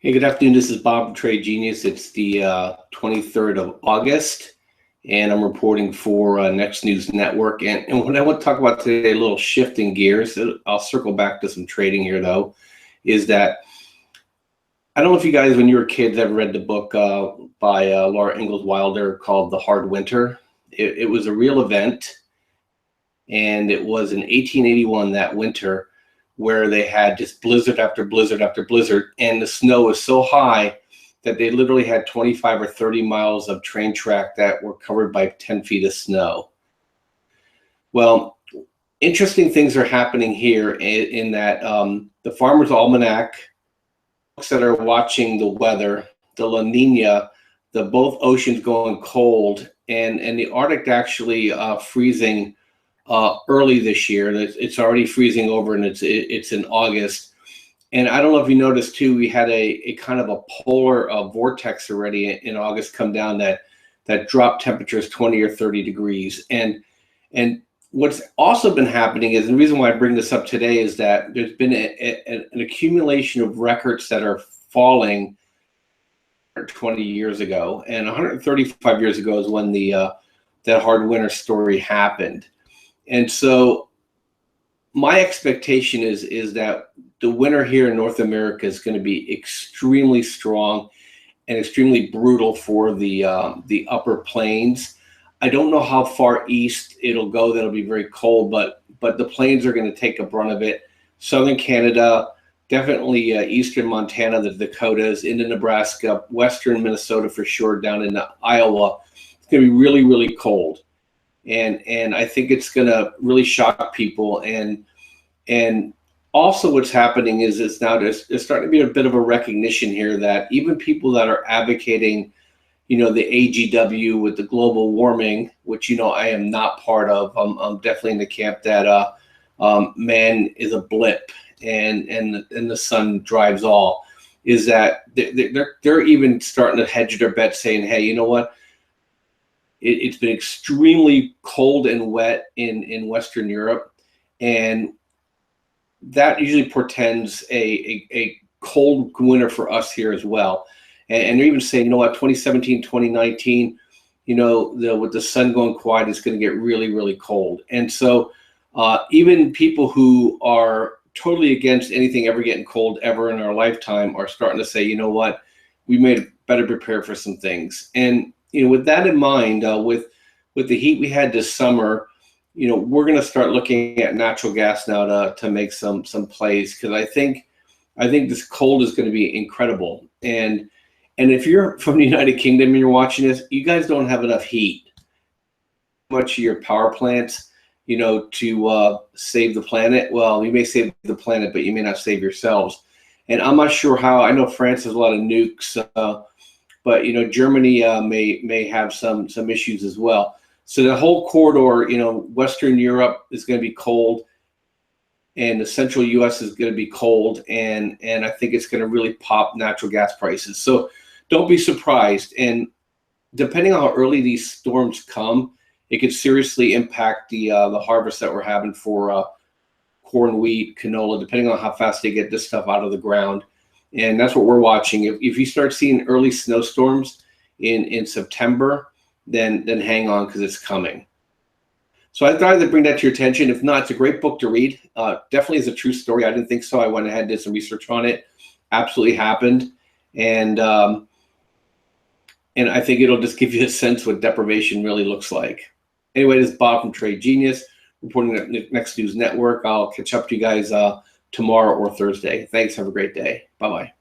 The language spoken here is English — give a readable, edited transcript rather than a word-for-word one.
Hey, good afternoon. This is Bob from Trade Genius. It's the 23rd of August, and I'm reporting for Next News Network. And what I want to talk about today, a little shift in gears, I'll circle back to some trading here, though, is that I don't know if you guys, when you were kids, ever read the book by Laura Ingalls Wilder called The Hard Winter. It was a real event, and it was in 1881, that winter, where they had just blizzard after blizzard after blizzard, and the snow was so high that they literally had 25 or 30 miles of train track that were covered by 10 feet of snow. Well, interesting things are happening here in that the Farmer's Almanac, folks that are watching the weather, the La Nina, the both oceans going cold, and the Arctic actually freezing early this year. It's already freezing over, and it's in August. And I don't know if you noticed too, we had a kind of a polar vortex already in August come down that dropped temperatures 20 or 30 degrees. And what's also been happening is, and the reason why I bring this up today is that there's been an accumulation of records that are falling 20 years ago, and 135 years ago is when that hard winter story happened. And so my expectation is that the winter here in North America is going to be extremely strong and extremely brutal for the upper plains. I don't know how far east it'll go that'll be very cold, but the plains are going to take a brunt of it. Southern Canada, definitely eastern Montana, the Dakotas, into Nebraska, western Minnesota for sure, down into Iowa. It's going to be really, really cold. And I think it's going to really shock people. And also what's happening is now there's starting to be a bit of a recognition here that even people that are advocating, the AGW with the global warming, which, I am not part of. I'm definitely in the camp that man is a blip and the sun drives all, is that they're even starting to hedge their bets saying, hey, you know what? It's been extremely cold and wet in Western Europe, and that usually portends a cold winter for us here as well. And they're even saying, 2017, 2019, with the sun going quiet, it's going to get really, really cold. And so even people who are totally against anything ever getting cold ever in our lifetime are starting to say, you know what, we may better prepare for some things. And with that in mind, with the heat we had this summer, we're going to start looking at natural gas now to make some plays, because I think this cold is going to be incredible. And if you're from the United Kingdom and you're watching this, you guys don't have enough heat. Much of your power plants, to save the planet. Well, you may save the planet, but you may not save yourselves. And I'm not sure how. I know France has a lot of nukes. But Germany may have some issues as well. So the whole corridor, Western Europe is going to be cold, and the central U.S. is going to be cold, and I think it's going to really pop natural gas prices. So don't be surprised. And depending on how early these storms come, it could seriously impact the harvest that we're having for corn, wheat, canola, depending on how fast they get this stuff out of the ground. And that's what we're watching. If you start seeing early snowstorms in September, then hang on, because it's coming. So I thought I'd bring that to your attention. If not, it's a great book to read. Definitely is a true story. I didn't think so. I went ahead and did some research on it. Absolutely happened. And I think it'll just give you a sense what deprivation really looks like. Anyway, this is Bob from Trade Genius, reporting at Next News Network. I'll catch up to you guys tomorrow or Thursday. Thanks. Have a great day. Bye-bye.